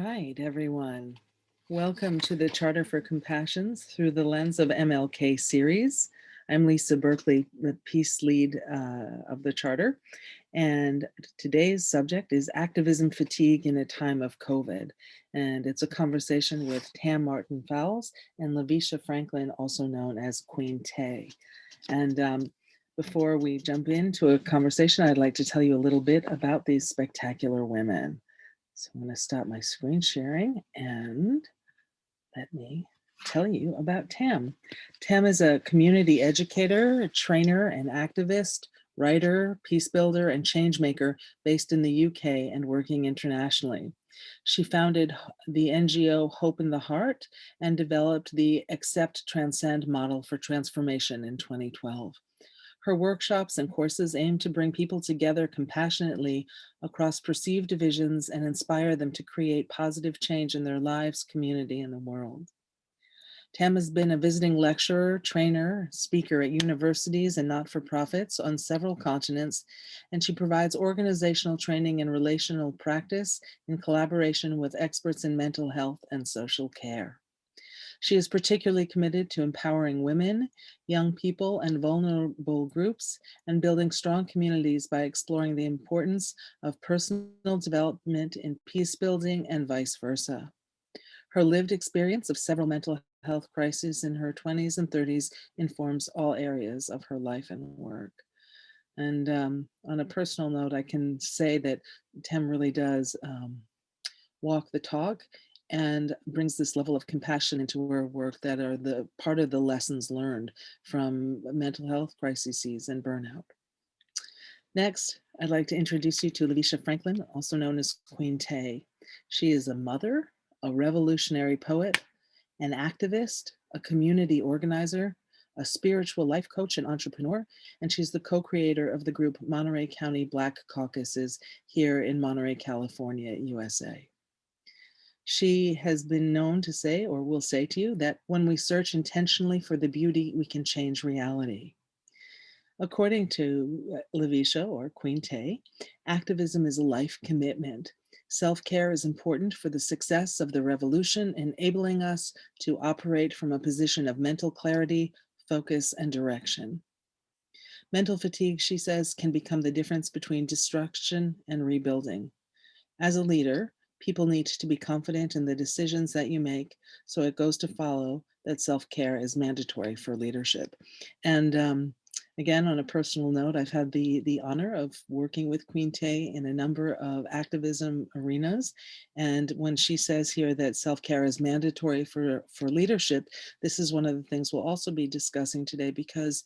right, everyone. Welcome to the Charter for Compassions through the lens of MLK series. I'm Lisa Berkeley, the peace lead of the Charter, and today's subject is activism fatigue in a time of COVID. And it's a conversation with Tam Martin Fowles and LyVesha Franklin, also known as Queen Tay. And before we jump into a conversation, I'd like to tell you a little bit about these spectacular women. So I'm going to stop my screen sharing and let me tell you about Tam. Tam is a community educator, a trainer, and activist, writer, peace builder, and changemaker based in the UK and working internationally. She founded the NGO Hope in the Heart and developed the Accept Transcend model for transformation in 2012. Her workshops and courses aim to bring people together compassionately across perceived divisions and inspire them to create positive change in their lives, community, and the world. Tam has been a visiting lecturer, trainer, speaker at universities and not-for-profits on several continents, and she provides organizational training and relational practice in collaboration with experts in mental health and social care. She is particularly committed to empowering women, young people, and vulnerable groups, and building strong communities by exploring the importance of personal development in peace building and vice versa. Her lived experience of several mental health crises in her 20s and 30s informs all areas of her life and work. And on a personal note, I can say that Tam really does walk the talk and brings this level of compassion into her work that are the part of the lessons learned from mental health crises and burnout. Next, I'd like to introduce you to LyVesha Franklin, also known as Queen Tay. She is a mother, a revolutionary poet, an activist, a community organizer, a spiritual life coach and entrepreneur, and she's the co-creator of the group Monterey County Black Caucuses here in Monterey, California, USA. She has been known to say, or will say to you, that when we search intentionally for the beauty, we can change reality. According to LyVesha, or Queen Tay, activism is a life commitment. Self-care is important for the success of the revolution, enabling us to operate from a position of mental clarity, focus, and direction. Mental fatigue, she says, can become the difference between destruction and rebuilding. As a leader, people need to be confident in the decisions that you make, so it goes to follow that self-care is mandatory for leadership. And again, on a personal note, I've had the honor of working with Queen Tay in a number of activism arenas. And when she says here that self-care is mandatory for leadership, this is one of the things we'll also be discussing today, because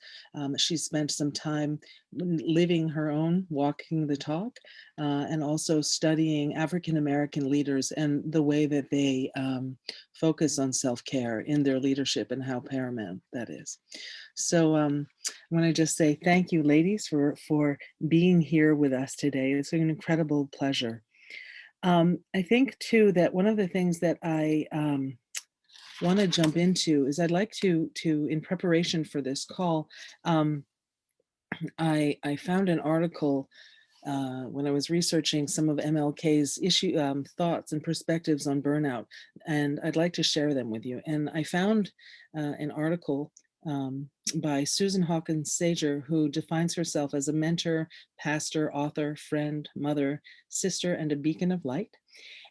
she spent some time living her own, walking the talk, and also studying African-American leaders and the way that they focus on self-care in their leadership and how paramount that is. So I want to just say thank you, ladies, for being here with us today. It's an incredible pleasure. I think, too, that one of the things that I want to jump into is I'd like to in preparation for this call, I found an article when I was researching some of MLK's thoughts and perspectives on burnout, and I'd like to share them with you. And I found an article by Susan Hawkins Sager, who defines herself as a mentor, pastor, author, friend, mother, sister, and a beacon of light.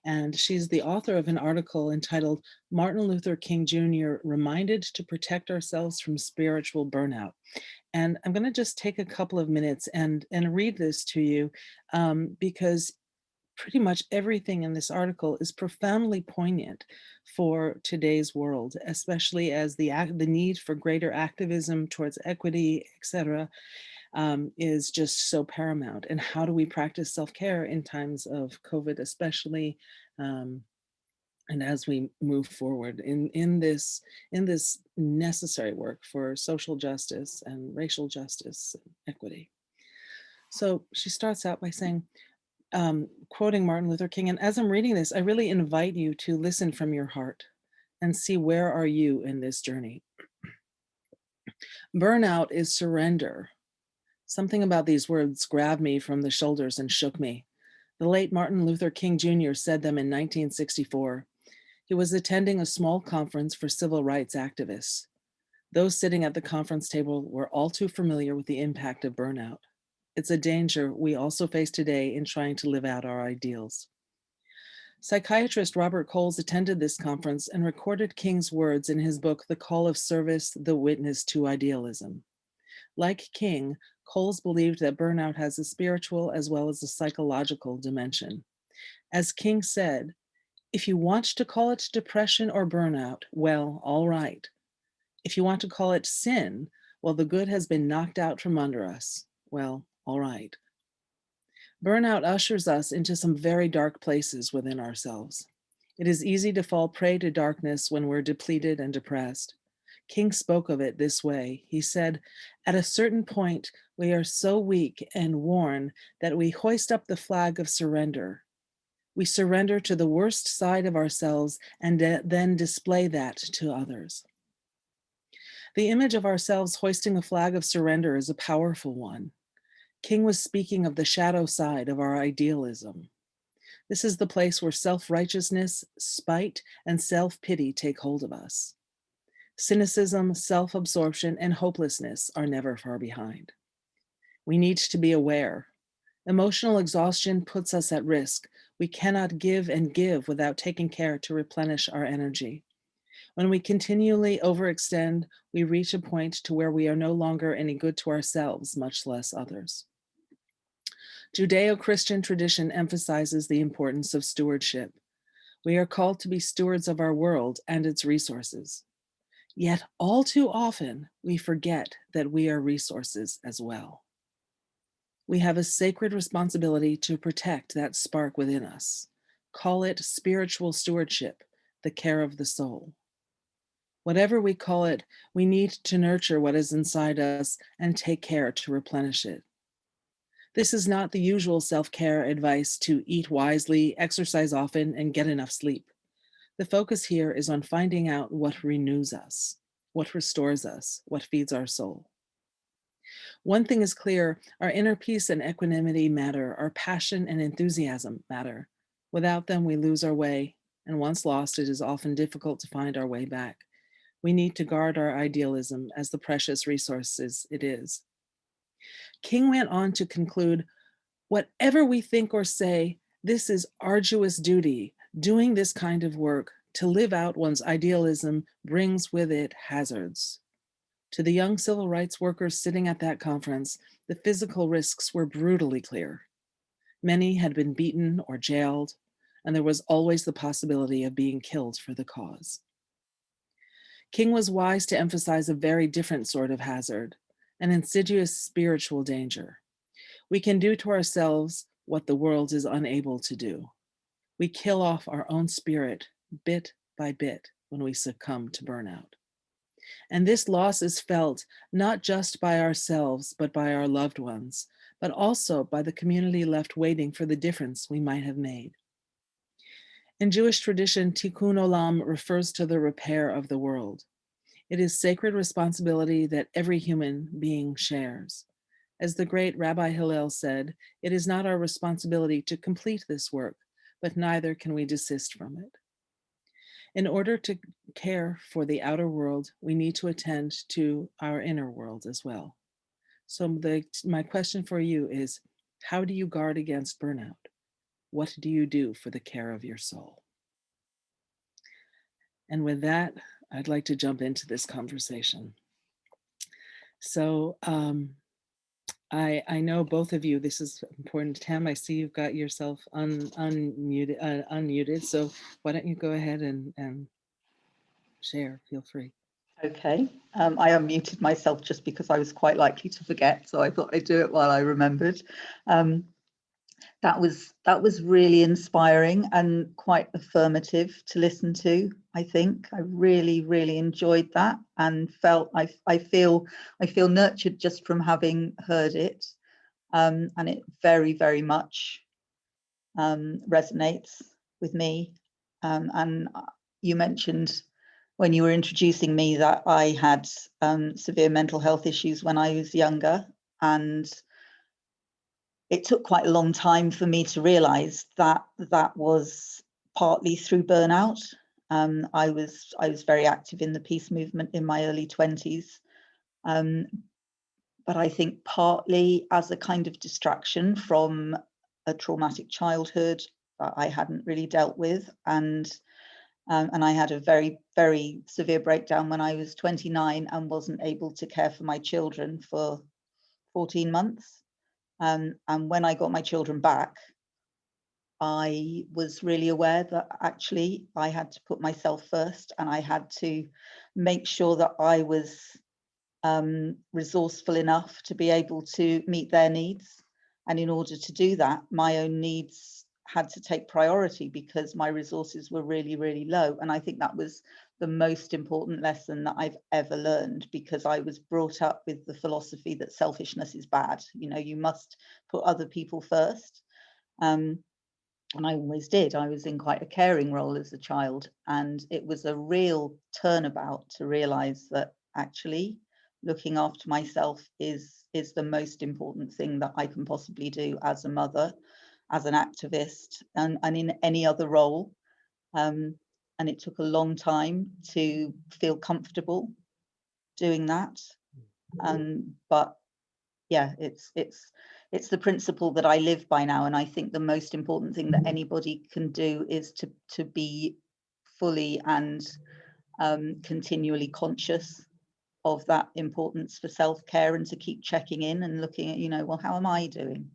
And she's the author of an article entitled "Martin Luther King Jr. Reminded to Protect Ourselves from Spiritual Burnout." And I'm going to just take a couple of minutes and read this to you, because pretty much everything in this article is profoundly poignant for today's world, especially as the need for greater activism towards equity, etc., is just so paramount. And how do we practice self-care in times of COVID, especially, and as we move forward in this necessary work for social justice and racial justice and equity. So she starts out by saying, quoting Martin Luther King, and as I'm reading this, I really invite you to listen from your heart and see, where are you in this journey? Burnout is surrender. Something about these words grabbed me from the shoulders and shook me. The late Martin Luther King Jr. said them in 1964. He was attending a small conference for civil rights activists. Those sitting at the conference table were all too familiar with the impact of burnout. It's a danger we also face today in trying to live out our ideals. Psychiatrist Robert Coles attended this conference and recorded King's words in his book, The Call of Service, The Witness to Idealism. Like King, Coles believed that burnout has a spiritual as well as a psychological dimension. As King said, if you want to call it depression or burnout, well, all right. If you want to call it sin, well, the good has been knocked out from under us. Well, all right. Burnout ushers us into some very dark places within ourselves. It is easy to fall prey to darkness when we're depleted and depressed. King spoke of it this way. He said, at a certain point, we are so weak and worn that we hoist up the flag of surrender. We surrender to the worst side of ourselves and then display that to others. The image of ourselves hoisting the flag of surrender is a powerful one. King was speaking of the shadow side of our idealism. This is the place where self-righteousness, spite, and self-pity take hold of us. Cynicism, self-absorption, and hopelessness are never far behind. We need to be aware. Emotional exhaustion puts us at risk. We cannot give and give without taking care to replenish our energy. When we continually overextend, we reach a point to where we are no longer any good to ourselves, much less others. Judeo-Christian tradition emphasizes the importance of stewardship. We are called to be stewards of our world and its resources. Yet all too often, we forget that we are resources as well. We have a sacred responsibility to protect that spark within us. Call it spiritual stewardship, the care of the soul. Whatever we call it, we need to nurture what is inside us and take care to replenish it. This is not the usual self-care advice to eat wisely, exercise often, and get enough sleep. The focus here is on finding out what renews us, what restores us, what feeds our soul. One thing is clear, our inner peace and equanimity matter, our passion and enthusiasm matter. Without them, we lose our way, and once lost, it is often difficult to find our way back. We need to guard our idealism as the precious resources it is. King went on to conclude, whatever we think or say, this is arduous duty. Doing this kind of work to live out one's idealism brings with it hazards. To the young civil rights workers sitting at that conference, the physical risks were brutally clear. Many had been beaten or jailed, and there was always the possibility of being killed for the cause. King was wise to emphasize a very different sort of hazard, an insidious spiritual danger. We can do to ourselves what the world is unable to do. We kill off our own spirit bit by bit when we succumb to burnout. And this loss is felt not just by ourselves, but by our loved ones, but also by the community left waiting for the difference we might have made. In Jewish tradition, tikkun olam refers to the repair of the world. It is sacred responsibility that every human being shares. As the great Rabbi Hillel said, it is not our responsibility to complete this work, but neither can we desist from it. In order to care for the outer world, we need to attend to our inner world as well. So my question for you is, how do you guard against burnout? What do you do for the care of your soul? And with that, I'd like to jump into this conversation. So I know both of you, this is important. Tam, I see you've got yourself unmuted. So why don't you go ahead and share, feel free. Okay, I unmuted myself just because I was quite likely to forget, so I thought I'd do it while I remembered. That was really inspiring and quite affirmative to listen to. I think I really enjoyed that and felt I feel nurtured just from having heard it, and it very much resonates with me. And you mentioned when you were introducing me that I had severe mental health issues when I was younger, and it took quite a long time for me to realize that that was partly through burnout. I was very active in the peace movement in my early 20s. But I think partly as a kind of distraction from a traumatic childhood that I hadn't really dealt with. And I had a very, very severe breakdown when I was 29 and wasn't able to care for my children for 14 months. And when I got my children back, I was really aware that actually I had to put myself first, and I had to make sure that I was resourceful enough to be able to meet their needs. And in order to do that, my own needs had to take priority because my resources were really, really low. And I think that was the most important lesson that I've ever learned, because I was brought up with the philosophy that selfishness is bad. You know, you must put other people first. And I always did. I was in quite a caring role as a child. And it was a real turnabout to realize that actually looking after myself is the most important thing that I can possibly do as a mother, as an activist, and in any other role. And it took a long time to feel comfortable doing that. But yeah, it's the principle that I live by now. And I think the most important thing that anybody can do is to be fully and continually conscious of that importance for self-care, and to keep checking in and looking at, you know, well, how am I doing?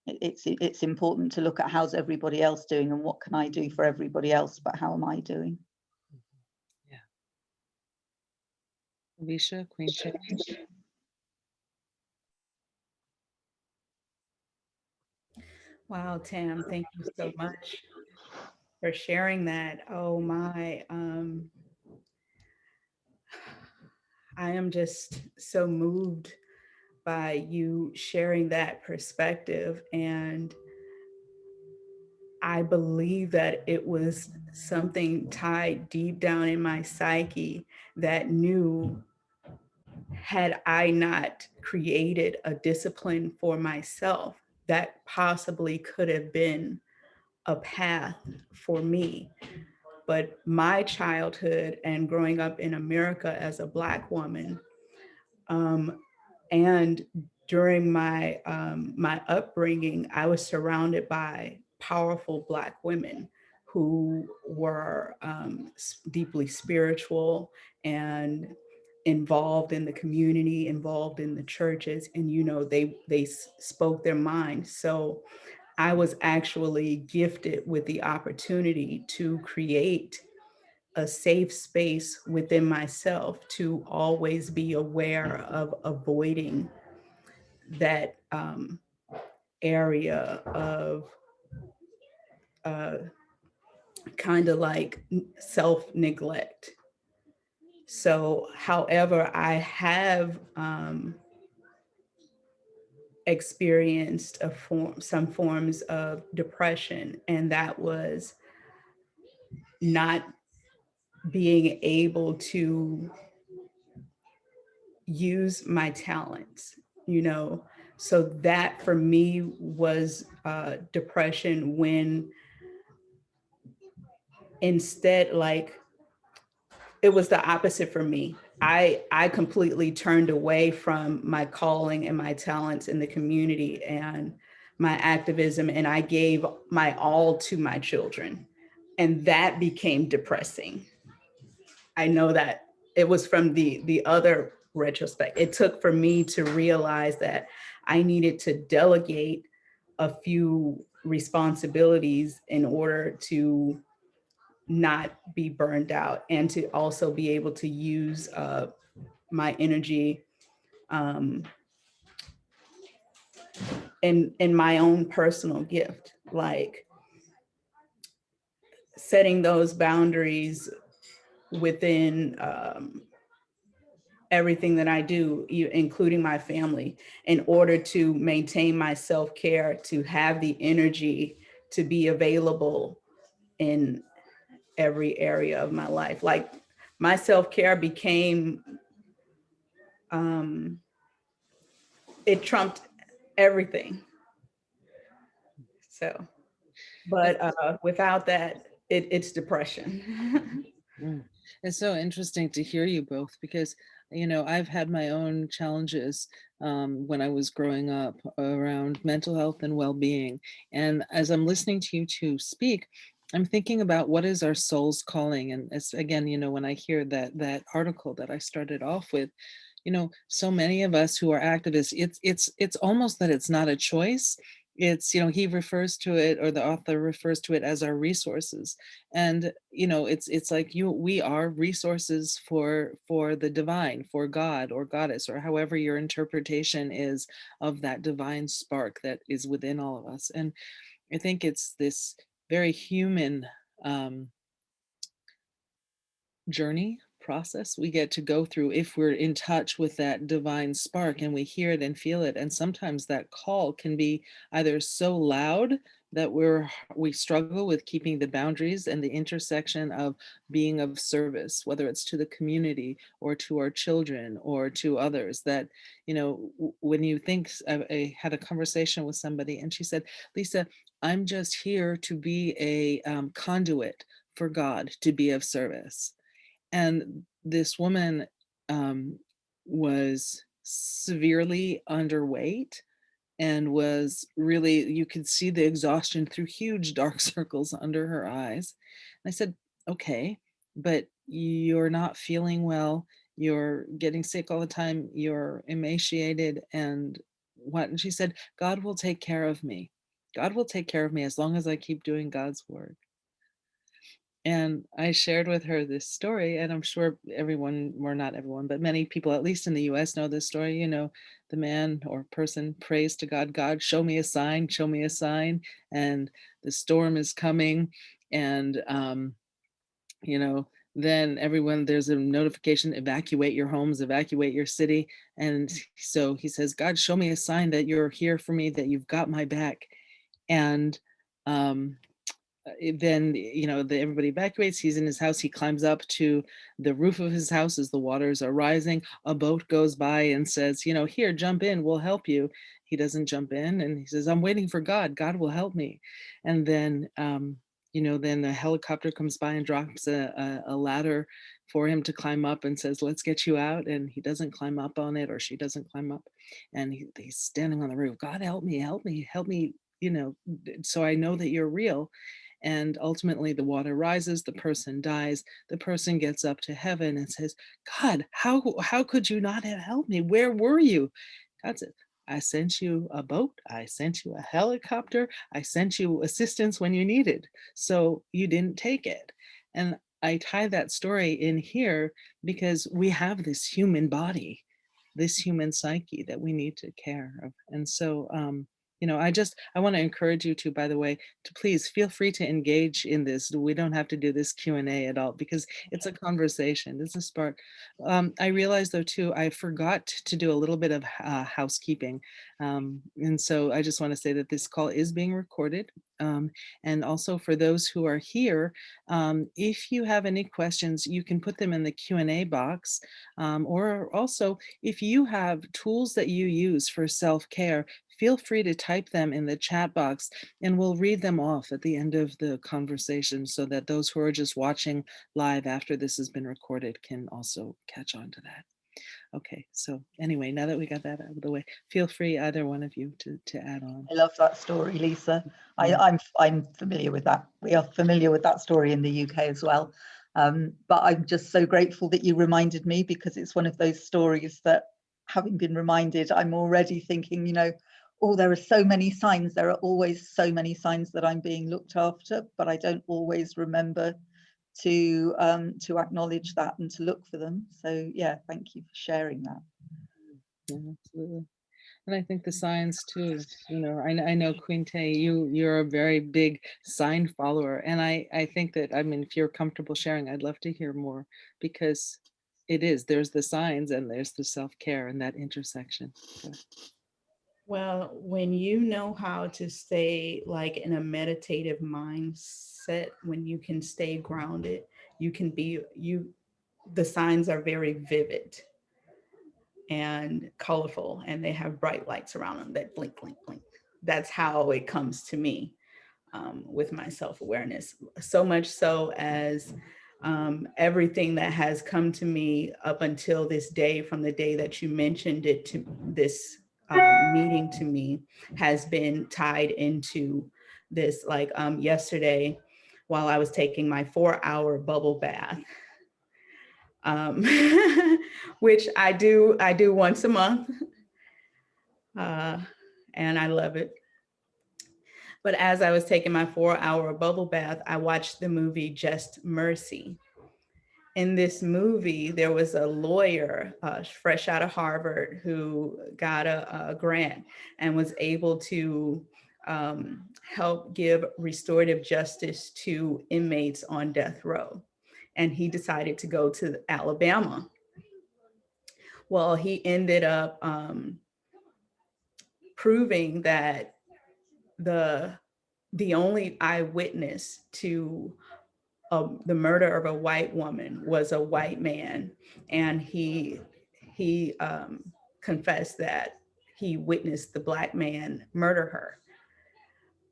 It's important to look at how's everybody else doing and what can I do for everybody else, but how am I doing? Yeah. LyVesha, Queen Tay. Wow, Tam, thank you so much for sharing that. Oh my, I am just so moved by you sharing that perspective. And I believe that it was something tied deep down in my psyche that knew, had I not created a discipline for myself, that possibly could have been a path for me. But my childhood and growing up in America as a Black woman, and during my upbringing, I was surrounded by powerful Black women who were deeply spiritual and involved in the community, involved in the churches, and they spoke their mind. So I was actually gifted with the opportunity to create a safe space within myself to always be aware of avoiding that area of uh, kind of like self neglect. So, however, I have experienced some forms of depression, and that was not being able to use my talents, you know. So that for me was depression, when instead, like, it was the opposite for me. I completely turned away from my calling and my talents in the community and my activism, and I gave my all to my children. And that became depressing. I know that it was from the other retrospect. It took for me to realize that I needed to delegate a few responsibilities in order to not be burned out, and to also be able to use my energy um, in my own personal gift, like setting those boundaries within everything that I do, including my family, in order to maintain my self-care, to have the energy to be available in every area of my life. Like, my self-care became, it trumped everything. So, but without that, it's depression. Mm. It's so interesting to hear you both because, you know, I've had my own challenges when I was growing up around mental health and well-being. And as I'm listening to you two speak, I'm thinking about what is our soul's calling. And it's again, you know, when I hear that article that I started off with, you know, so many of us who are activists, it's almost that it's not a choice. It's, you know, he refers to it, or the author refers to it as our resources. And you know, it's like we are resources for the divine, for God or goddess, or however your interpretation is of that divine spark that is within all of us. And I think it's this very human journey process we get to go through if we're in touch with that divine spark and we hear it and feel it. And sometimes that call can be either so loud that we struggle with keeping the boundaries and the intersection of being of service, whether it's to the community or to our children or to others. That, you know, when you think, I had a conversation with somebody and she said, Lisa, I'm just here to be a conduit for God, to be of service. And this woman was severely underweight and was really, you could see the exhaustion through huge dark circles under her eyes. And I said, okay, but you're not feeling well. You're getting sick all the time. You're emaciated and what? And she said, God will take care of me. God will take care of me as long as I keep doing God's work. And I shared with her this story, and I'm sure everyone, or not everyone, but many people, at least in the US, know this story. You know, the man or person prays to God, God, show me a sign, show me a sign. And the storm is coming. And, you know, then everyone, there's a notification, evacuate your homes, evacuate your city. And so he says, God, show me a sign that you're here for me, that you've got my back. And, then, you know, everybody evacuates. He's in his house. He climbs up to the roof of his house as the waters are rising. A boat goes by and says, you know, here, jump in, we'll help you. He doesn't jump in and he says, I'm waiting for God. God will help me. And then, you know, then a helicopter comes by and drops a ladder for him to climb up and says, let's get you out. And he doesn't climb up on it, or she doesn't climb up. And he's standing on the roof. God, help me, help me, help me, you know, so I know that you're real. And ultimately the water rises, the person dies, the person gets up to heaven and says, God, how could you not have helped me? Where were you? God said, I sent you a boat, I sent you a helicopter, I sent you assistance when you needed, so you didn't take it. And I tie that story in here because we have this human body, this human psyche that we need to care of. And so, you know, I want to encourage you to, by the way, to please feel free to engage in this. We don't have to do this Q&A at all because it's a conversation. It's a spark. I realized though too, I forgot to do a little bit of housekeeping. And so I just want to say that this call is being recorded. And also for those who are here, if you have any questions, you can put them in the Q&A box. Or also, if you have tools that you use for self-care, feel free to type them in the chat box and we'll read them off at the end of the conversation so that those who are just watching live after this has been recorded can also catch on to that. Okay, so anyway, now that we got that out of the way, feel free, either one of you, to add on. I love that story, Lisa. Yeah. I'm familiar with that. We are familiar with that story in the UK as well. But I'm just so grateful that you reminded me, because it's one of those stories that, having been reminded, I'm already thinking, you know, oh, there are so many signs. There are always so many signs that I'm being looked after, but I don't always remember to acknowledge that and to look for them. So yeah, thank you for sharing that. Yeah, absolutely. And I think the signs too, you know, I know Queen Tay, you're a very big sign follower. And I think that, I mean, if you're comfortable sharing, I'd love to hear more, because there's the signs and there's the self-care and that intersection. So. Well, when you know how to stay like in a meditative mindset, when you can stay grounded, the signs are very vivid. and colorful, and they have bright lights around them that blink, blink, blink. That's how it comes to me with my self-awareness. So much so as everything that has come to me up until this day, from the day that you mentioned it to this meeting to me, has been tied into this. Like yesterday, while I was taking my 4-hour bubble bath, um, which I do once a month, and I love it. But as I was taking my 4-hour bubble bath, I watched the movie Just Mercy. In this movie, there was a lawyer fresh out of Harvard who got a grant and was able to help give restorative justice to inmates on death row. And he decided to go to Alabama. Well, he ended up proving that the only eyewitness to the murder of a white woman was a white man, and he confessed that he witnessed the Black man murder her.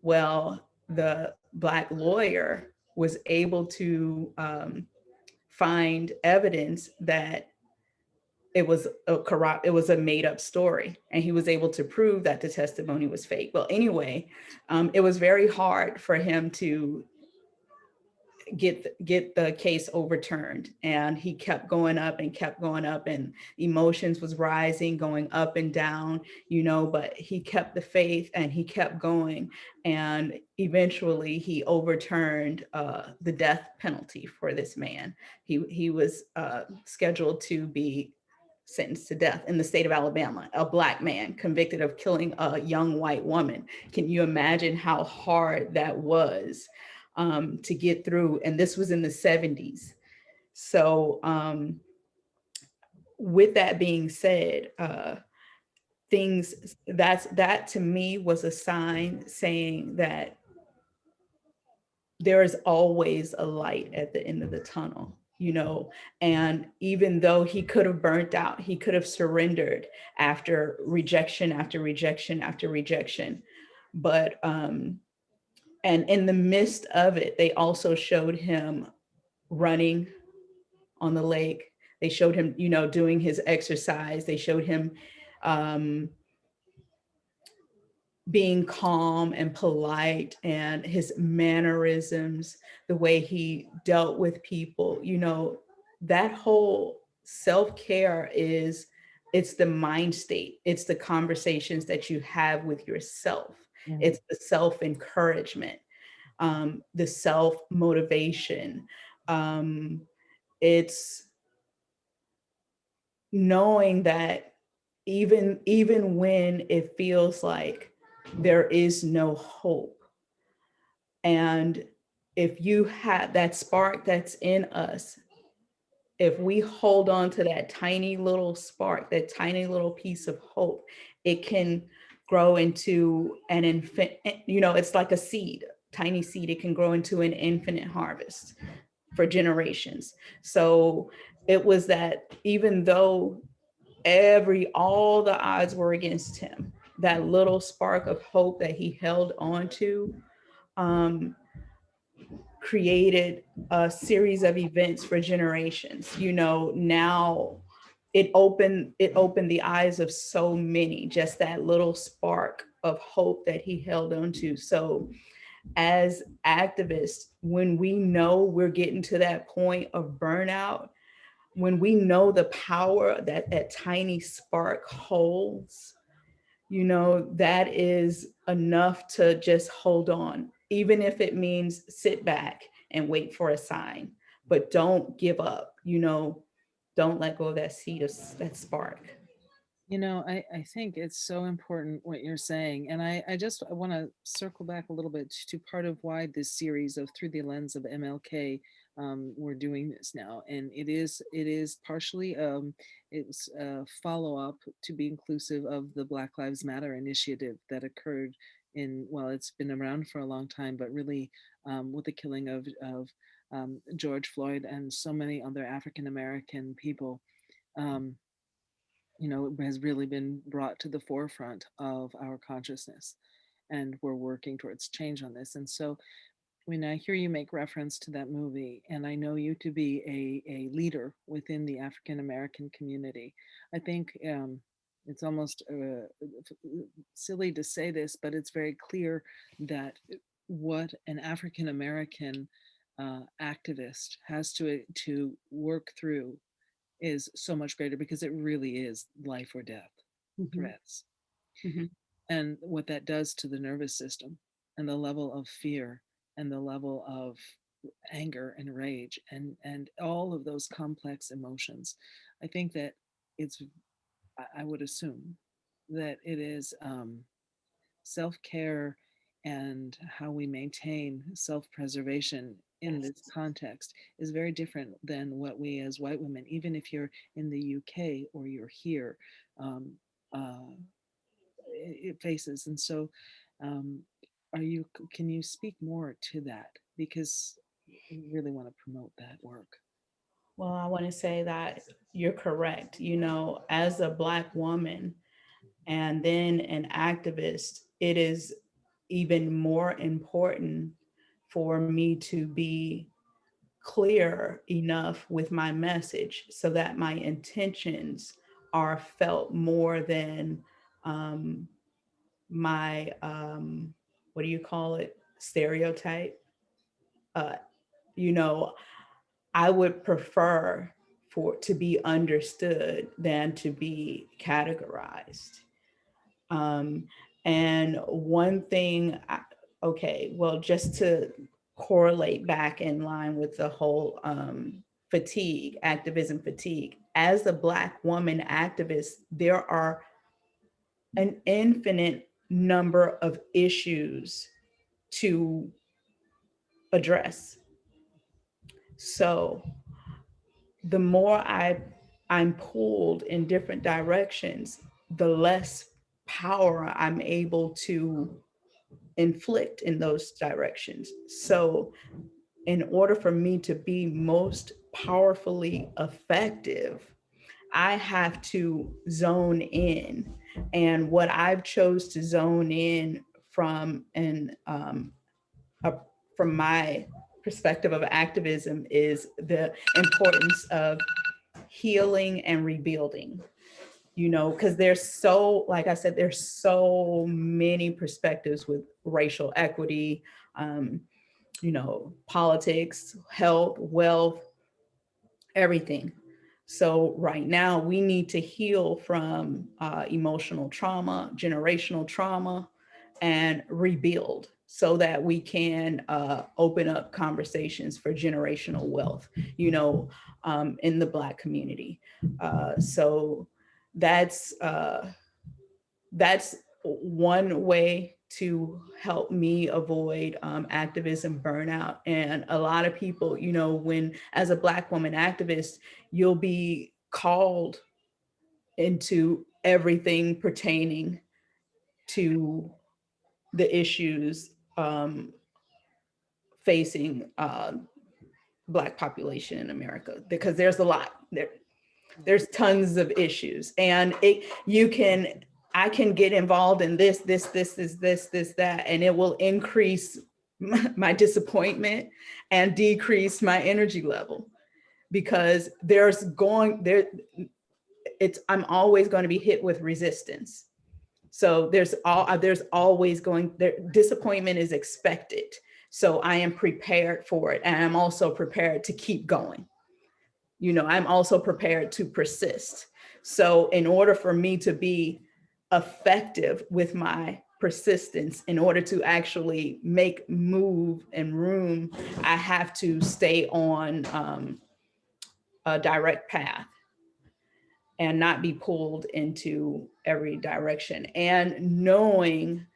Well, the Black lawyer was able to find evidence that it was a made up story, and he was able to prove that the testimony was fake. Well, anyway, it was very hard for him to get the case overturned, and he kept going up and kept going up, and emotions was rising, going up and down, but he kept the faith and he kept going, and eventually he overturned the death penalty for this man. He was scheduled to be sentenced to death in the state of Alabama, a Black man convicted of killing a young white woman. Can you imagine how hard that was to get through? And this was in the 70s. So with that being said, that to me was a sign saying that there is always a light at the end of the tunnel, and even though he could have burnt out, he could have surrendered after rejection, after rejection, after rejection. But and in the midst of it, they also showed him running on the lake. They showed him, doing his exercise. They showed him being calm and polite, and his mannerisms, the way he dealt with people. That whole self-care it's the mind state. It's the conversations that you have with yourself. Mm-hmm. It's the self-encouragement, the self-motivation. It's knowing that even when it feels like there is no hope, and if you have that spark that's in us, if we hold on to that tiny little spark, that tiny little piece of hope, it can grow into an infinite, it's like a seed, tiny seed. It can grow into an infinite harvest for generations. So it was that even though all the odds were against him, that little spark of hope that he held on to created a series of events for generations. Now it opened the eyes of so many, just that little spark of hope that he held on to. So as activists, when we know we're getting to that point of burnout, when we know the power that tiny spark holds, that is enough to just hold on, even if it means sit back and wait for a sign, but don't give up, don't let go of that seed of that spark. I think it's so important what you're saying. And I want to circle back a little bit to part of why this series of Through the Lens of MLK, we're doing this now. And it is partially, it's a follow-up to be inclusive of the Black Lives Matter initiative that occurred it's been around for a long time, but really with the killing of George Floyd and so many other African-American people. has really been brought to the forefront of our consciousness, and we're working towards change on this. And so when I hear you make reference to that movie, and I know you to be a leader within the African American community, I think it's almost silly to say this, but it's very clear that what an African American activist has to work through is so much greater, because it really is life or death threats. And what that does to the nervous system, and the level of fear, and the level of anger and rage, and all of those complex emotions. I think that it's, I would assume that it is self-care and how we maintain self-preservation in this context is very different than what we as white women, even if you're in the UK or you're here, um, it faces. And so can you speak more to that, because we really want to promote that work. Well, I want to say that you're correct. As a Black woman and then an activist, it is even more important for me to be clear enough with my message so that my intentions are felt more than my, what do you call it, stereotype. Uh, you know, I would prefer for to be understood than to be categorized. Um, and one thing, okay, well, just to correlate back in line with the whole fatigue, activism fatigue, as a Black woman activist, there are an infinite number of issues to address. So the more I'm pulled in different directions, the less power I'm able to inflict in those directions. So in order for me to be most powerfully effective, I have to zone in. And what I've chose to zone in from from my perspective of activism is the importance of healing and rebuilding, because there's so, like I said, there's so many perspectives with racial equity, politics, health, wealth, everything. So right now we need to heal from emotional trauma, generational trauma, and rebuild so that we can open up conversations for generational wealth, in the Black community. So that's one way to help me avoid activism burnout. And a lot of people, when as a Black woman activist, you'll be called into everything pertaining to the issues facing Black population in America, because there's a lot there's tons of issues, and I can get involved in this, that, and it will increase my disappointment and decrease my energy level, because I'm always going to be hit with resistance. So there's always disappointment is expected. So I am prepared for it. And I'm also prepared to keep going. I'm also prepared to persist. So in order for me to be effective with my persistence, in order to actually make move and room, I have to stay on a direct path and not be pulled into every direction. And knowing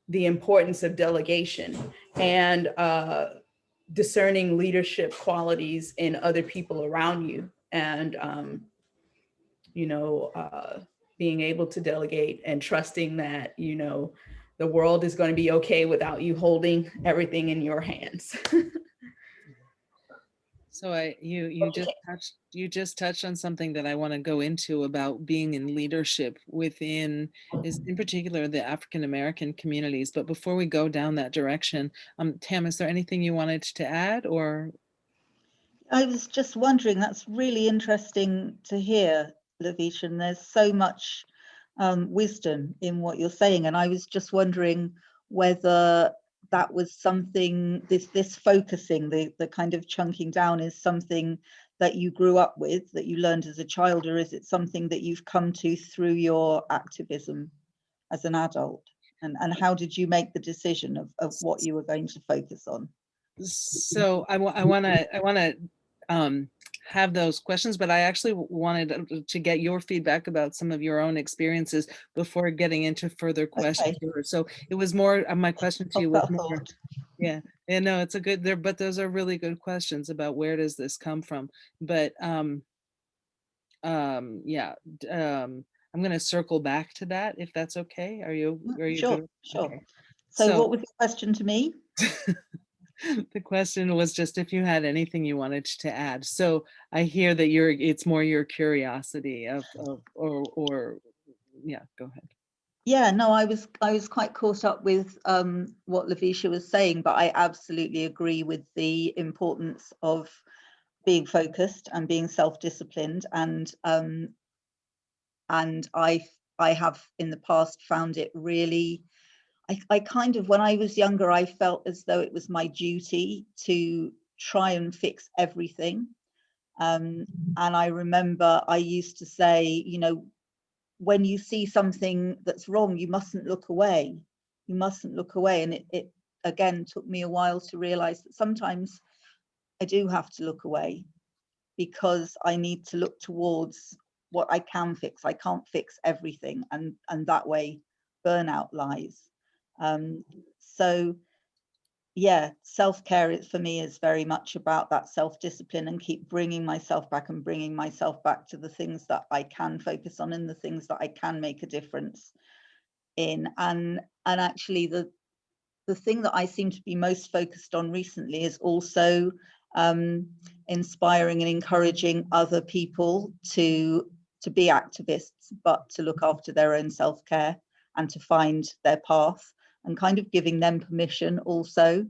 the importance of delegation and discerning leadership qualities in other people around you, and being able to delegate and trusting that the world is going to be okay without you holding everything in your hands. So you just touched on something that I want to go into about being in leadership within, is in particular the African American communities. But before we go down that direction, Tam, is there anything you wanted to add, or? I was just wondering, that's really interesting to hear, LyVesha, and there's so much wisdom in what you're saying. And I was just wondering whether that was something, this focusing, the kind of chunking down, is something that you grew up with, that you learned as a child, or is it something that you've come to through your activism as an adult? And how did you make the decision of what you were going to focus on? So I want to have those questions, but I actually wanted to get your feedback about some of your own experiences before getting into further questions. Okay. So it was more, my question to you was more, Thought. yeah, no, it's a good there, but those are really good questions about where does this come from. But yeah, I'm going to circle back to that if that's okay. Are you Sure, good? sure. Okay. So what was your question to me? The question was just if you had anything you wanted to add. So I hear that it's more your curiosity or yeah, go ahead. Yeah, no, I was quite caught up with what LyVesha was saying, but I absolutely agree with the importance of being focused and being self-disciplined, and I have in the past found it really, I kind of, when I was younger, I felt as though it was my duty to try and fix everything. And I remember I used to say, you know, when you see something that's wrong, you mustn't look away. You mustn't look away. And it again took me a while to realize that sometimes I do have to look away, because I need to look towards what I can fix. I can't fix everything. And that way burnout lies. So yeah, self-care for me is very much about that self-discipline, and keep bringing myself back to the things that I can focus on and the things that I can make a difference in. And actually the thing that I seem to be most focused on recently is also inspiring and encouraging other people to be activists, but to look after their own self-care and to find their path, and kind of giving them permission also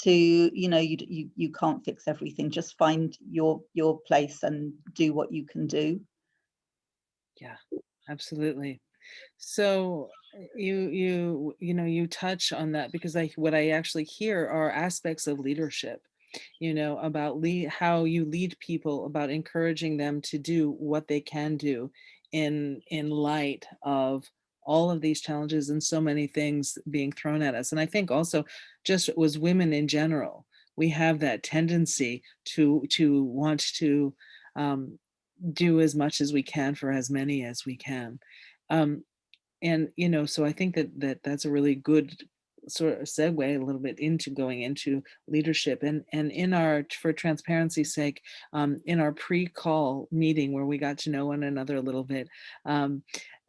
to, you know, you can't fix everything, just find your place and do what you can do. Yeah, absolutely. So you touch on that, because what I actually hear are aspects of leadership, about how you lead people, about encouraging them to do what they can do in light of all of these challenges and so many things being thrown at us. And I think also, just as women in general, we have that tendency to want to do as much as we can for as many as we can. Um, and so I think that's a really good sort of segue a little bit into going into leadership. And in our, for transparency's sake, in our pre-call meeting where we got to know one another a little bit,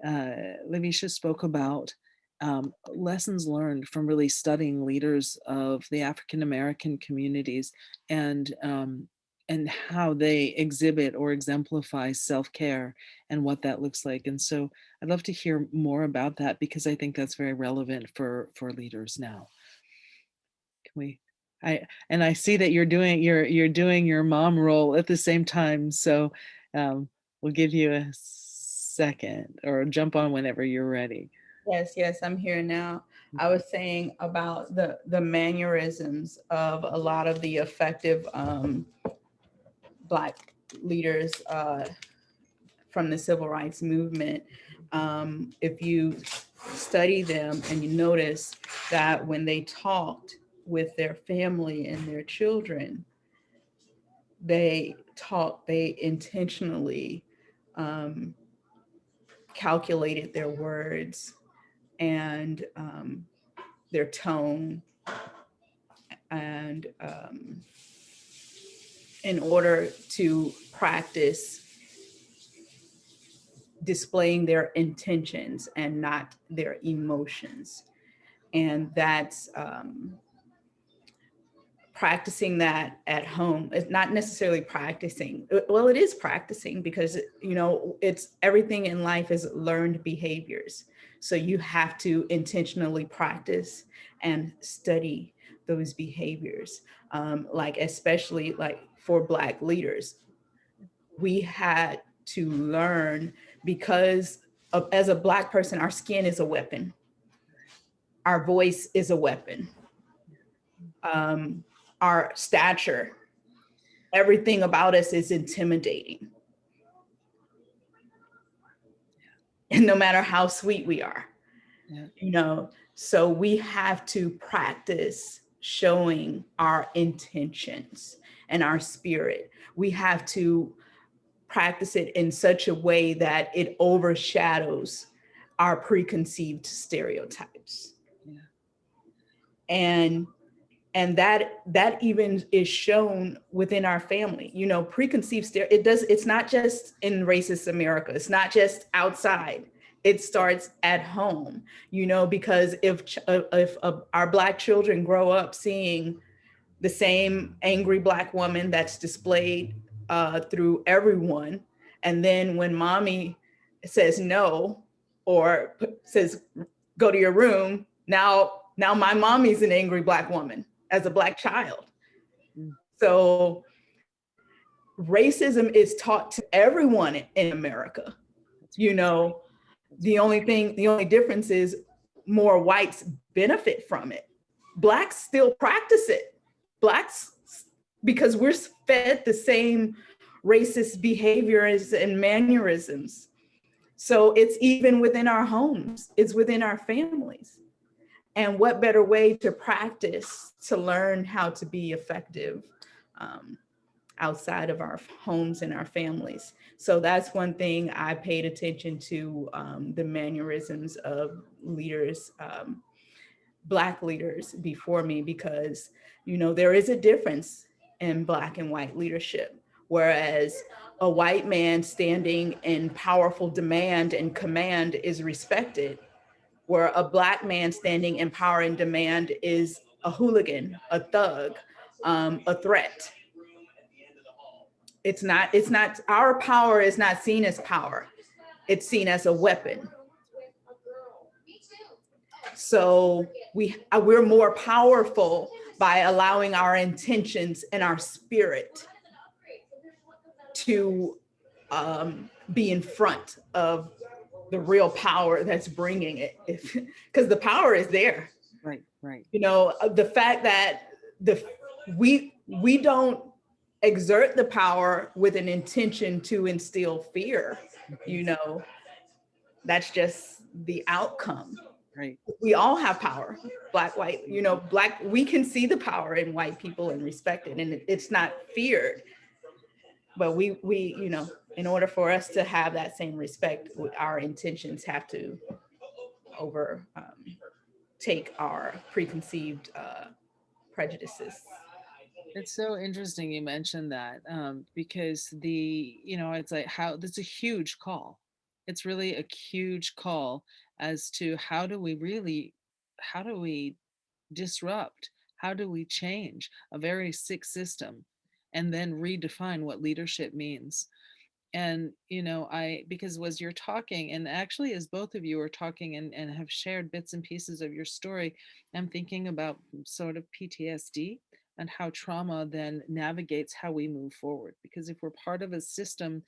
LyVesha spoke about lessons learned from really studying leaders of the African American communities, and how they exhibit or exemplify self-care and what that looks like. And so I'd love to hear more about that, because I think that's very relevant for leaders now. Can we? I see that you're doing your mom role at the same time, so we'll give you a second, or jump on whenever you're ready. Yes, I'm here now. I was saying about the mannerisms of a lot of the effective Black leaders from the civil rights movement. If you study them and you notice that when they talked with their family and their children, they intentionally calculated their words and their tone, and in order to practice displaying their intentions and not their emotions. And that's practicing that at home. It's not necessarily practicing. Well, it is practicing because, you know, it's everything in life is learned behaviors. So you have to intentionally practice and study those behaviors. Like, especially like for Black leaders, we had to learn because as a Black person, our skin is a weapon. Our voice is a weapon. Our stature, everything about us is intimidating. And no matter how sweet we are, you know, so we have to practice showing our intentions and our spirit. We have to practice it in such a way that it overshadows our preconceived stereotypes. And that even is shown within our family. You know, preconceived it's not just in racist America, it's not just outside, it starts at home, you know, because if our Black children grow up seeing the same angry Black woman that's displayed through everyone, and then when mommy says no or says go to your room, now my mommy's an angry Black woman as a Black child. So racism is taught to everyone in America. You know, the only difference is more whites benefit from it. Blacks still practice it. Blacks, because we're fed the same racist behaviors and mannerisms. So it's even within our homes, it's within our families. And what better way to practice to learn how to be effective outside of our homes and our families. So that's one thing I paid attention to, the mannerisms of leaders, Black leaders before me, because, you know, there is a difference in Black and white leadership. Whereas a white man standing in powerful demand and command is respected, where a Black man standing in power and demand is a hooligan, a thug, a threat. It's not, our power is not seen as power. It's seen as a weapon. So we're more powerful by allowing our intentions and our spirit to be in front of the real power that's bringing it, because the power is there. Right. You know, the fact that we don't exert the power with an intention to instill fear, you know, that's just the outcome. Right. We all have power, Black, white, you know, Black, we can see the power in white people and respect it, and it's not feared. But we, you know, in order for us to have that same respect, our intentions have to take our preconceived prejudices. It's so interesting you mentioned that, because it's like that's a huge call. It's really a huge call as to how do we disrupt, how do we change a very sick system and then redefine what leadership means. And because as you're talking, and actually as both of you are talking and have shared bits and pieces of your story, I'm thinking about sort of PTSD and how trauma then navigates how we move forward. Because if we're part of a system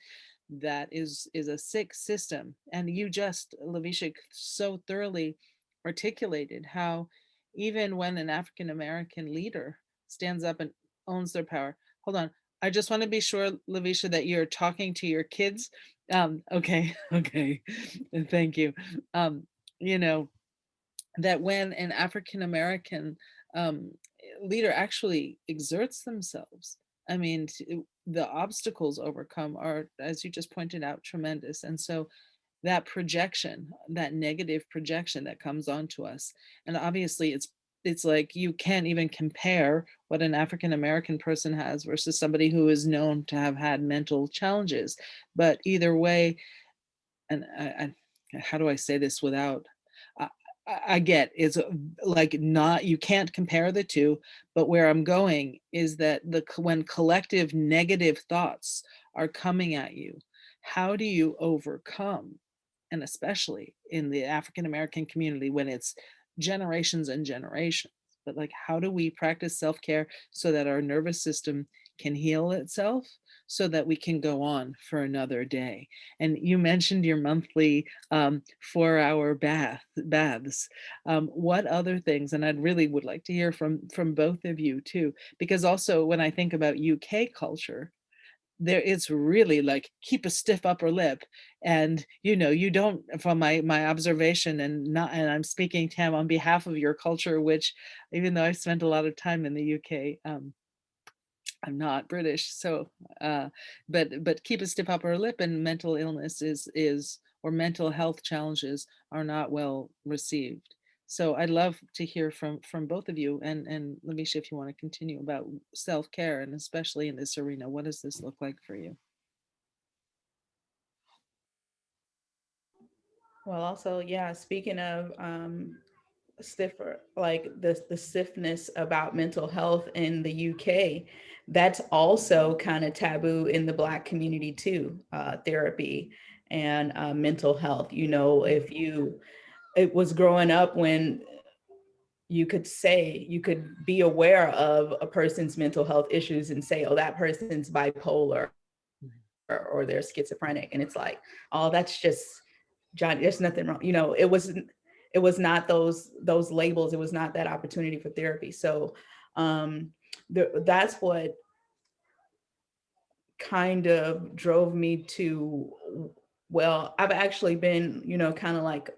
that is a sick system, and you just, LyVesha, so thoroughly articulated how even when an African American leader stands up and owns their power. Hold on, I just want to be sure, LyVesha, that you're talking to your kids. Okay, thank you. You know, that when an African American leader actually exerts themselves, I mean, the obstacles overcome are, as you just pointed out, tremendous. And so that projection, that negative projection that comes onto us, and obviously it's like you can't even compare what an African American person has versus somebody who is known to have had mental challenges. But either way, and how do I say this without I get is like not, you can't compare the two, but where I'm going is that when collective negative thoughts are coming at you, how do you overcome? And especially in the African American community, when it's generations and generations, but like, how do we practice self-care so that our nervous system can heal itself so that we can go on for another day? And you mentioned your monthly 4-hour baths. What other things? And I'd really would like to hear from both of you too, because also when I think about UK culture, there it's really like keep a stiff upper lip, and you don't, from my observation, and I'm speaking, Tam, on behalf of your culture, which even though I've spent a lot of time in the UK, I'm not British, so but keep a stiff upper lip, and mental illness is or mental health challenges are not well received. So I'd love to hear from both of you, and LyVesha, if you want to continue about self-care, and especially in this arena, what does this look like for you? Well, also, yeah, speaking of stiffer, like the stiffness about mental health in the UK, that's also kind of taboo in the Black community too, therapy and mental health. If it was growing up when you could be aware of a person's mental health issues and say, oh, that person's bipolar or they're schizophrenic. And it's like, oh, that's just John, there's nothing wrong. It was not those labels. It was not that opportunity for therapy. So that's what kind of drove me to, well, I've actually been, kind of like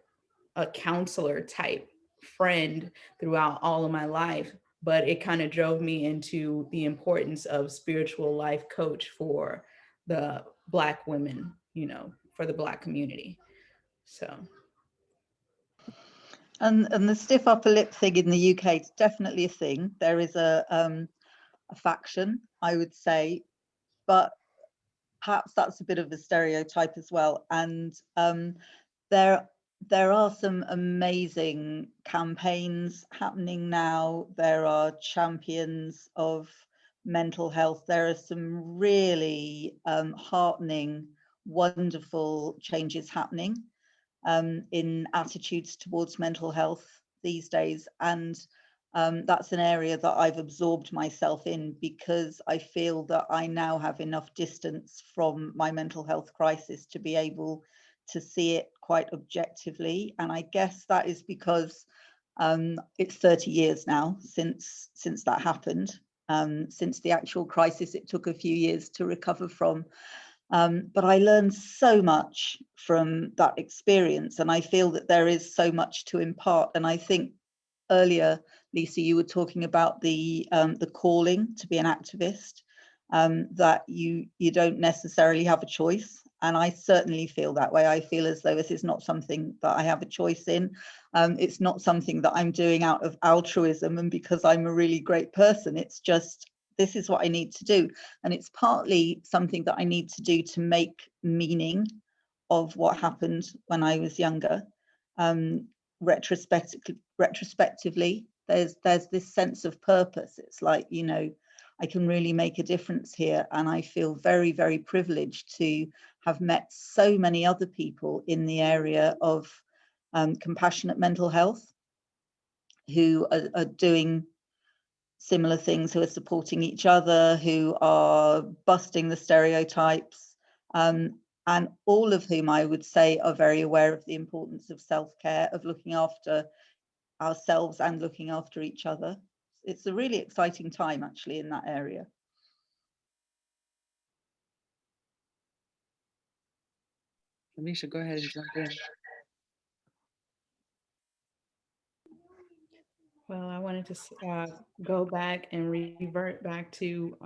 a counselor type friend throughout all of my life, but it kind of drove me into the importance of spiritual life coach for the Black women, for the Black community. So. And the stiff upper lip thing in the UK is definitely a thing. There is a faction, I would say, but perhaps that's a bit of a stereotype as well. And there are some amazing campaigns happening now. There are champions of mental health. There are some really heartening, wonderful changes happening in attitudes towards mental health these days. And that's an area that I've absorbed myself in, because I feel that I now have enough distance from my mental health crisis to be able to see it quite objectively. And I guess that is because it's 30 years now since that happened. Since the actual crisis, it took a few years to recover from. But I learned so much from that experience, and I feel that there is so much to impart. And I think earlier, Lisa, you were talking about the calling to be an activist, that you don't necessarily have a choice. And I certainly feel that way. I feel as though this is not something that I have a choice in. It's not something that I'm doing out of altruism and because I'm a really great person. It's just, this is what I need to do. And it's partly something that I need to do to make meaning of what happened when I was younger. Retrospectively, there's this sense of purpose. It's like, I can really make a difference here. And I feel very, very privileged to have met so many other people in the area of compassionate mental health who are doing similar things, who are supporting each other, who are busting the stereotypes, and all of whom I would say are very aware of the importance of self-care, of looking after ourselves and looking after each other. It's a really exciting time actually in that area. LyVesha, go ahead and jump in. Well, I wanted to go back and revert back to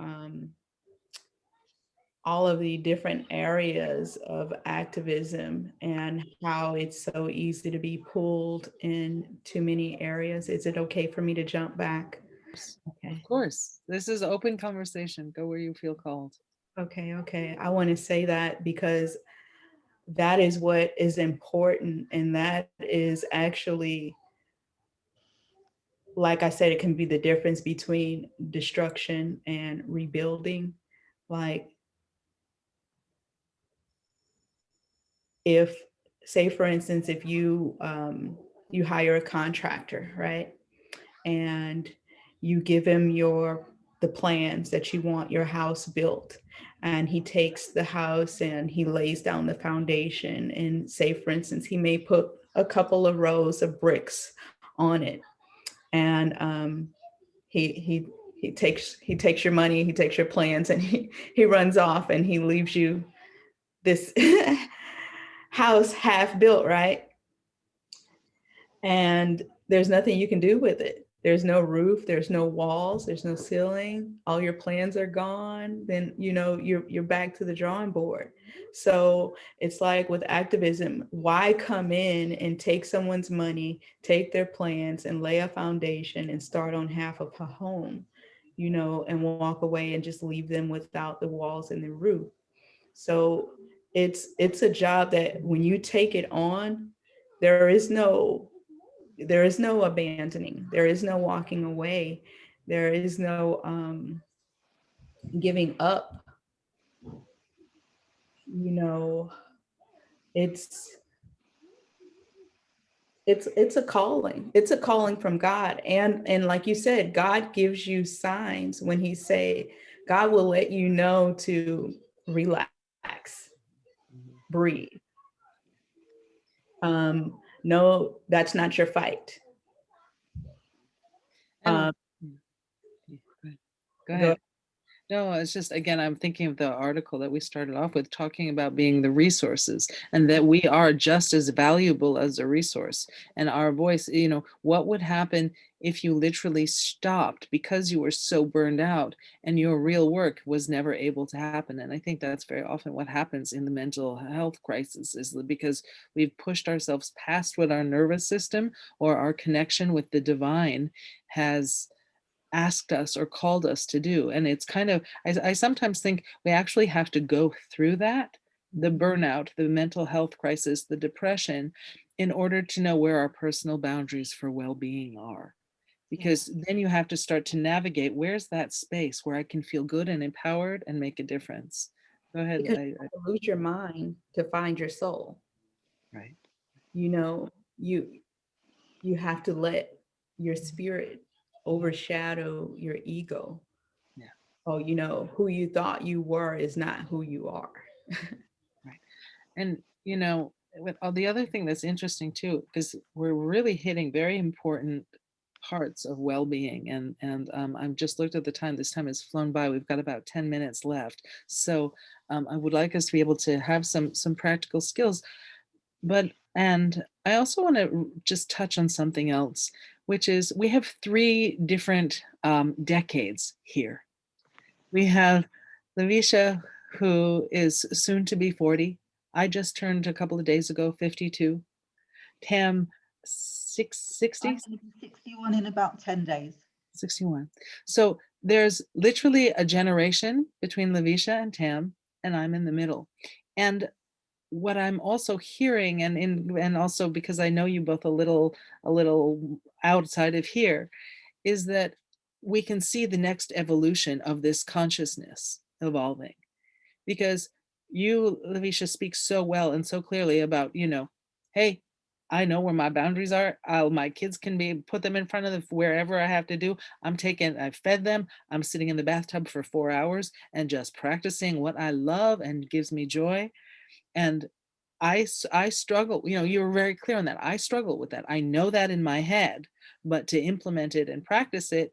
all of the different areas of activism and how it's so easy to be pulled in too many areas. Is it okay for me to jump back? Okay. Of course. This is open conversation. Go where you feel called. Okay. I want to say that because that is what is important. And that is actually like I said, it can be the difference between destruction and rebuilding. Like, if, say for instance, if you you hire a contractor, right, and you give him the plans that you want your house built, and he takes the house and he lays down the foundation, and say for instance he may put a couple of rows of bricks on it, and he takes your money, he takes your plans, and he runs off and he leaves you this house half built, right? And there's nothing you can do with it. There's no roof, there's no walls, there's no ceiling, all your plans are gone. Then, you know, you're back to the drawing board. So it's like with activism, why come in and take someone's money, take their plans and lay a foundation and start on half of a home, you know, and walk away and just leave them without the walls and the roof. So it's a job that when you take it on, there is no abandoning, there is no walking away, there is no giving up. You know, it's it's a calling. It's a calling from God. And like you said, God gives you signs when he say, God will let you know to relax, breathe. No, that's not your fight. And go ahead. Go- No, it's just, again, I'm thinking of the article that we started off with, talking about being the resources, and that we are just as valuable as a resource. And our voice, you know, what would happen if you literally stopped because you were so burned out and your real work was never able to happen? And I think that's very often what happens in the mental health crisis, is because we've pushed ourselves past what our nervous system or our connection with the divine has asked us or called us to do. And it's kind of, I sometimes think we actually have to go through that, the burnout, the mental health crisis, the depression, in order to know where our personal boundaries for well-being are. Because then you have to start to navigate, where's that space where I can feel good and empowered and make a difference. Go ahead. because you have to lose your mind to find your soul. Right. You know, you have to let your spirit overshadow your ego. Yeah. Oh, you know, who you thought you were is not who you are. Right. And, you know, with all the other thing that's interesting too, because we're really hitting very important parts of well-being, and I've just looked at the time. This time has flown by. We've got about 10 minutes left. So I would like us to be able to have some practical skills. And I also want to just touch on something else, which is we have 3 different decades here. We have LyVesha, who is soon to be 40. I just turned a couple of days ago 52. Tam, 60, I'm going to be 61 in about 10 days. 61. So there's literally a generation between LyVesha and Tam, and I'm in the middle. And what I'm also hearing, and also because I know you both a little outside of here, is that we can see the next evolution of this consciousness evolving. Because you, LyVesha, speak so well and so clearly about, you know, hey, I know where my boundaries are. My kids can put them in front of wherever I have to do. I fed them. I'm sitting in the bathtub for 4 hours and just practicing what I love and gives me joy. And I struggle, you know, you were very clear on that. I struggle with that. I know that in my head, but to implement it and practice it,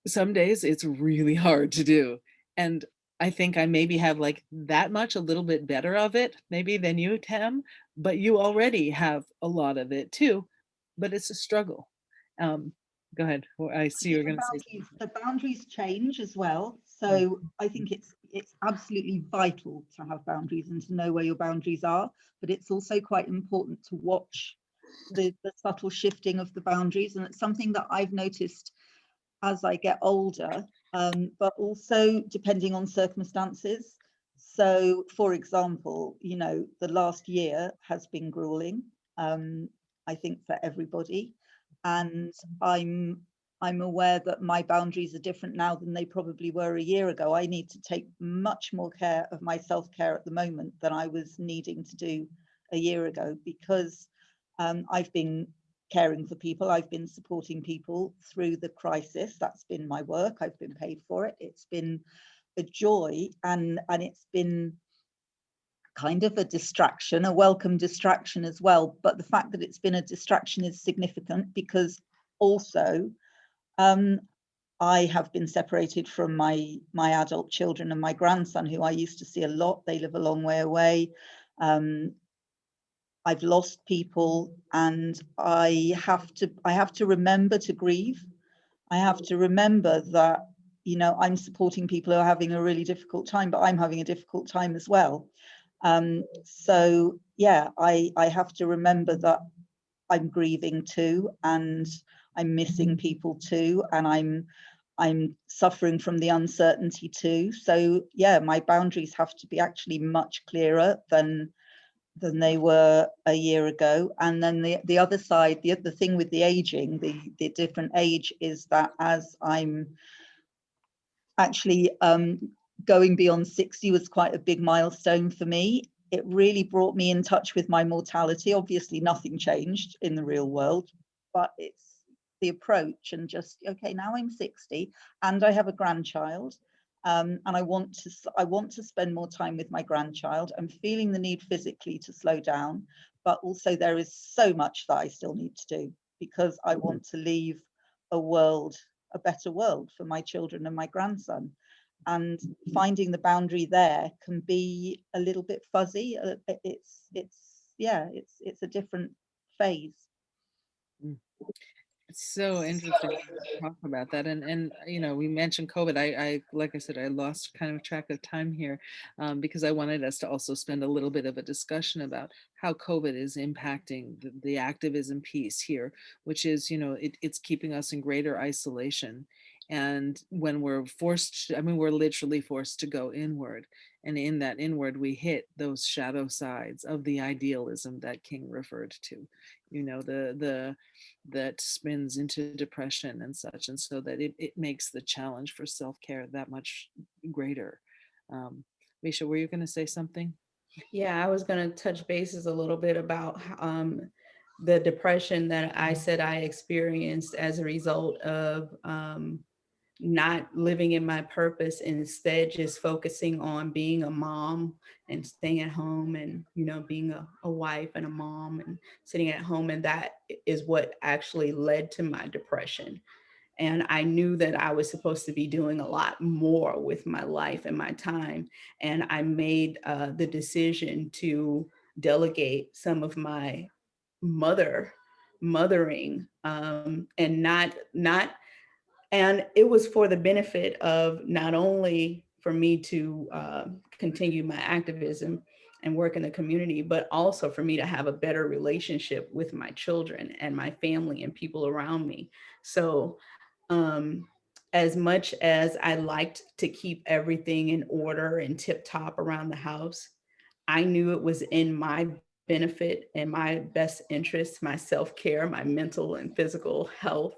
some days it's really hard to do. And I think I maybe have like that much, a little bit better of it maybe than you, Tam, but you already have a lot of it too, but it's a struggle. Go ahead. I see you're going to say something. The boundaries change as well. So I think it's absolutely vital to have boundaries and to know where your boundaries are, but it's also quite important to watch the subtle shifting of the boundaries. And it's something that I've noticed as I get older, but also depending on circumstances. So, for example, you know, the last year has been grueling, I think, for everybody. and I'm aware that my boundaries are different now than they probably were a year ago. I need to take much more care of my self-care at the moment than I was needing to do a year ago, because I've been caring for people, I've been supporting people through the crisis. That's been my work. I've been paid for it. It's been a joy, and it's been kind of a distraction, a welcome distraction as well. But the fact that it's been a distraction is significant, because also I have been separated from my adult children and my grandson, who I used to see a lot. They live a long way away. I've lost people, and I have to remember to grieve. I have to remember that, you know, I'm supporting people who are having a really difficult time, but I'm having a difficult time as well. So yeah, I have to remember that I'm grieving too, and I'm missing people too, and I'm suffering from the uncertainty too. So yeah, my boundaries have to be actually much clearer than they were a year ago. And then the other side, the thing with the aging, the different age, is that as I'm actually going beyond 60 was quite a big milestone for me. It really brought me in touch with my mortality. Obviously, nothing changed in the real world, but it's the approach, and just, okay, now I'm 60 and I have a grandchild, and I want to spend more time with my grandchild. I'm feeling the need physically to slow down, but also there is so much that I still need to do, because I want to leave a better world for my children and my grandson. And finding the boundary there can be a little bit fuzzy. It's a different phase. It's so interesting to talk about that. And you know, we mentioned COVID. I like I said, I lost kind of track of time here, because I wanted us to also spend a little bit of a discussion about how COVID is impacting the activism piece here, which is, you know, it's keeping us in greater isolation. And when we're forced, I mean, we're literally forced to go inward. And in that inward, we hit those shadow sides of the idealism that King referred to, you know, the that spins into depression and such. And so that it makes the challenge for self-care that much greater. Misha, were you going to say something? Yeah, I was going to touch bases a little bit about the depression that I said I experienced as a result of not living in my purpose, and instead just focusing on being a mom and staying at home, and, you know, being a wife and a mom and sitting at home. And that is what actually led to my depression. And I knew that I was supposed to be doing a lot more with my life and my time. And I made the decision to delegate some of my mothering, and not and it was for the benefit of not only for me to continue my activism and work in the community, but also for me to have a better relationship with my children and my family and people around me. So um, as much as I liked to keep everything in order and tip top around the house, I knew it was in my benefit and my best interest, my self-care, my mental and physical health,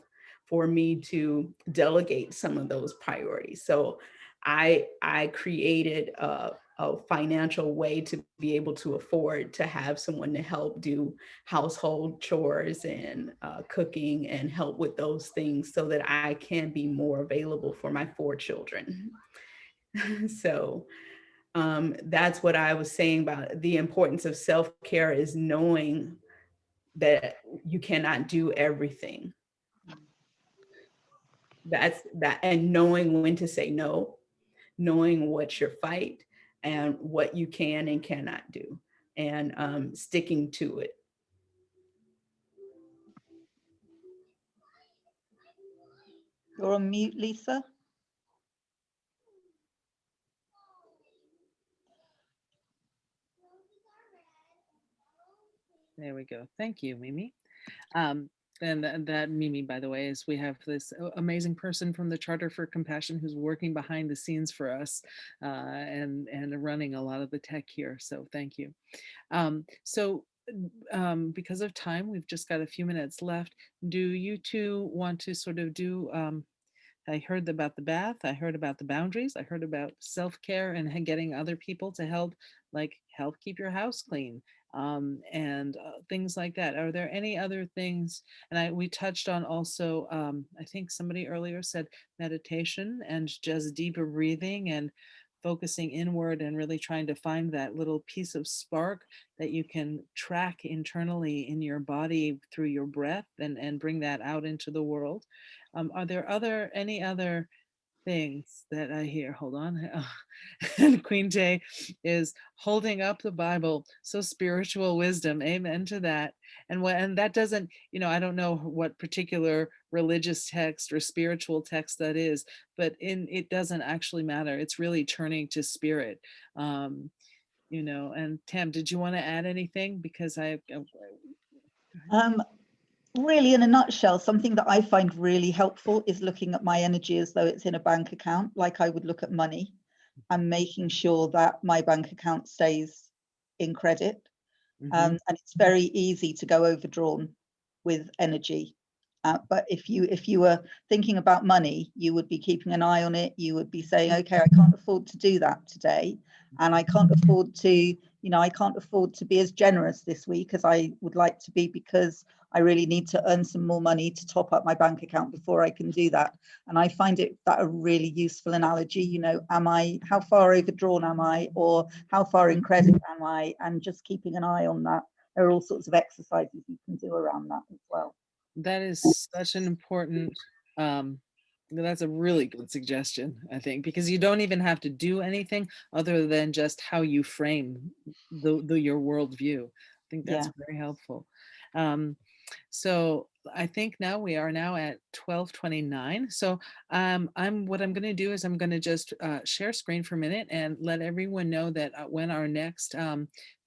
for me to delegate some of those priorities. So I created a financial way to be able to afford to have someone to help do household chores and cooking and help with those things, so that I can be more available for my 4 children. So that's what I was saying about the importance of self-care, is knowing that you cannot do everything. That's that, and knowing when to say no, knowing what's your fight and what you can and cannot do, and sticking to it. You're on mute, Lisa. There we go. Thank you, Mimi. Um, and that Mimi, by the way, is we have this amazing person from the Charter for Compassion who's working behind the scenes for us, and running a lot of the tech here. So thank you. So because of time, we've just got a few minutes left. Do you two want to sort of do, I heard about the bath, I heard about the boundaries, I heard about self-care and getting other people to help, like help keep your house clean, and things like that. Are there any other things? And we touched on also, I think somebody earlier said meditation and just deeper breathing and focusing inward and really trying to find that little piece of spark that you can track internally in your body through your breath and bring that out into the world. Are there any other things that I hear? Hold on. And Queen Tay is holding up the Bible. So spiritual wisdom. Amen to that. And that doesn't, I don't know what particular religious text or spiritual text that is, but it doesn't actually matter. It's really turning to spirit. And Tam, did you want to add anything? Because Really, in a nutshell, something that I find really helpful is looking at my energy as though it's in a bank account, like I would look at money, and making sure that my bank account stays in credit. And it's very easy to go overdrawn with energy. But if you were thinking about money, you would be keeping an eye on it. You would be saying, okay, I can't afford to do that today, and I can't afford to, I can't afford to be as generous this week as I would like to be, because I really need to earn some more money to top up my bank account before I can do that. And I find that a really useful analogy. How far overdrawn am I, or how far in credit am I? And just keeping an eye on that. There are all sorts of exercises you can do around that as well. That is such an important, that's a really good suggestion, I think, because you don't even have to do anything other than just how you frame your worldview. I think that's very helpful. So I think we are now at 12:29. So what I'm going to do is I'm going to just share screen for a minute and let everyone know that when our next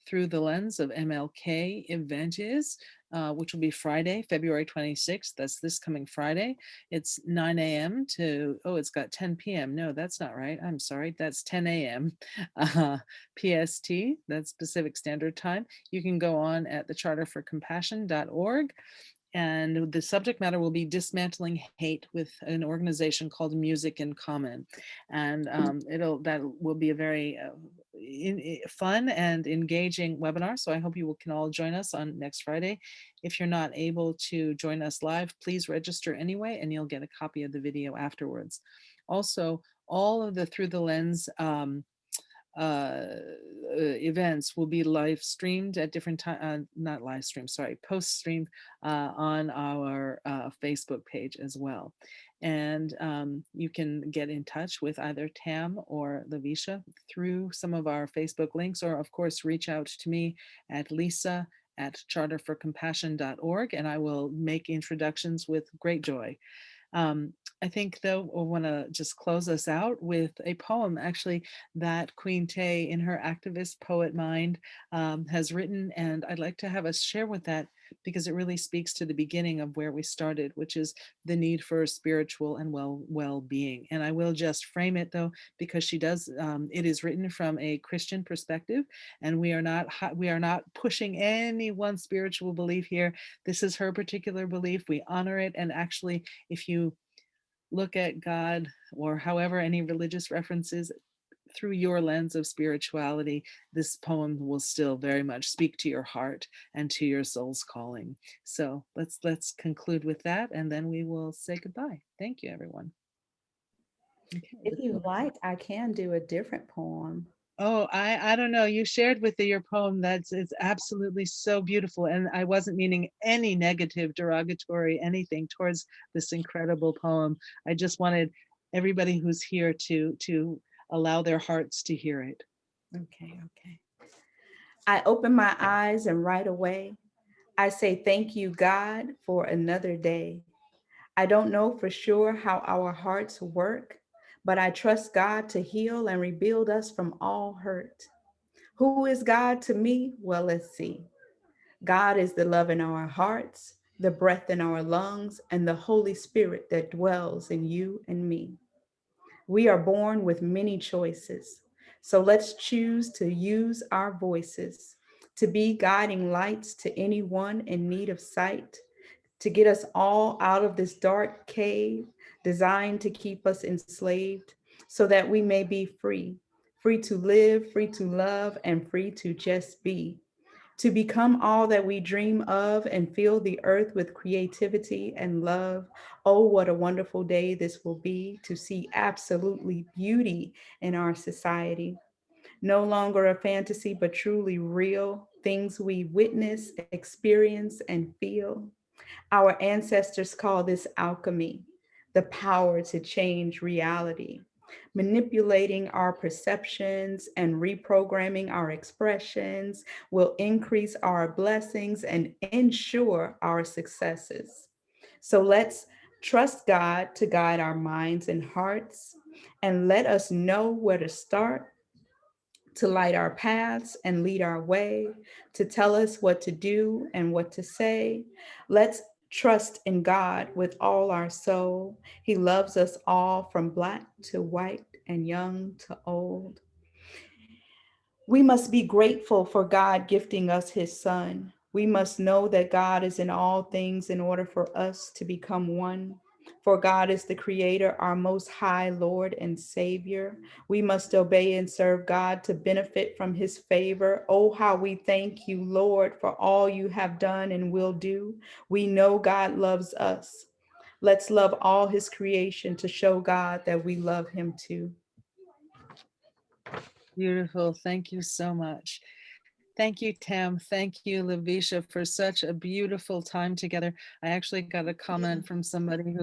Through the Lens of MLK event is, which will be Friday, February 26th. That's this coming Friday. It's 9 a.m. to, it's got 10 p.m. No, that's not right. I'm sorry. That's 10 a.m. PST, that's Pacific Standard Time. You can go on at thecharterforcompassion.org. And the subject matter will be dismantling hate with an organization called Music in Common. And that will be a very fun and engaging webinar. So I hope you can all join us on next Friday. If you're not able to join us live, please register anyway, and you'll get a copy of the video afterwards. Also, all of the Through the Lens events will be live streamed at different times, not live streamed, sorry, post streamed on our Facebook page as well. And you can get in touch with either Tam or LyVesha through some of our Facebook links, or of course, reach out to me at lisa@charterforcompassion.org, and I will make introductions with great joy. I think, though, I want to just close us out with a poem, actually, that Queen Tay, in her activist poet mind, has written. And I'd like to have us share with that, because it really speaks to the beginning of where we started, which is the need for spiritual and well-being. And I will just frame it, though, because she does, it is written from a Christian perspective, and we are not pushing any one spiritual belief here. This is her particular belief. We honor it. And actually, if you look at God, or however any religious references, through your lens of spirituality, this poem will still very much speak to your heart and to your soul's calling. So let's conclude with that, and then we will say goodbye. Thank you, everyone. Okay. If you like, I can do a different poem. Oh, I don't know. You shared with your poem it's absolutely so beautiful, and I wasn't meaning any negative, derogatory anything towards this incredible poem. I just wanted everybody who's here to allow their hearts to hear it. Okay. I open my eyes, and right away I say thank you, God, for another day. I don't know for sure how our hearts work, but I trust God to heal and rebuild us from all hurt. Who is God to me? Well, let's see. God is the love in our hearts, the breath in our lungs, and the Holy Spirit that dwells in you and me. We are born with many choices, so let's choose to use our voices to be guiding lights to anyone in need of sight, to get us all out of this dark cave designed to keep us enslaved so that we may be free, free to live, free to love, and free to just be, to become all that we dream of and fill the earth with creativity and love. Oh, what a wonderful day this will be to see absolutely beauty in our society. No longer a fantasy, but truly real things we witness, experience, and feel. Our ancestors call this alchemy, the power to change reality, manipulating our perceptions and reprogramming our expressions will increase our blessings and ensure our successes. So let's trust God to guide our minds and hearts and let us know where to start, to light our paths and lead our way, to tell us what to do and what to say. Let's trust in God with all our soul. He loves us all from Black to white and young to old. We must be grateful for God gifting us his son. We must know that God is in all things in order for us to become one. For God is the creator, our most high Lord and Savior. We must obey and serve God to benefit from his favor. Oh, how we thank you, Lord, for all you have done and will do. We know God loves us. Let's love all his creation to show God that we love him too. Beautiful. Thank you so much. Thank you, Tam. Thank you, LyVesha, for such a beautiful time together. I actually got a comment from somebody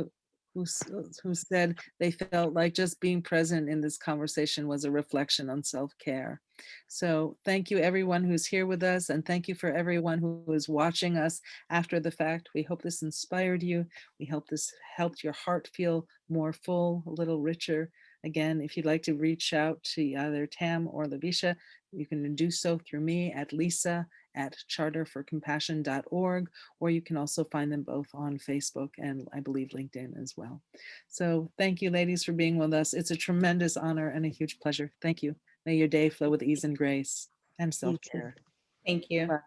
who said they felt like just being present in this conversation was a reflection on self-care. So thank you, everyone who's here with us, and thank you for everyone who is watching us after the fact. We hope this inspired you. We hope this helped your heart feel more full, a little richer. Again, if you'd like to reach out to either Tam or LyVesha, you can do so through me at lisa@charterforcompassion.org, or you can also find them both on Facebook and I believe LinkedIn as well. So thank you, ladies, for being with us. It's a tremendous honor and a huge pleasure. Thank you. May your day flow with ease and grace and You too. self-care. Thank you. Bye.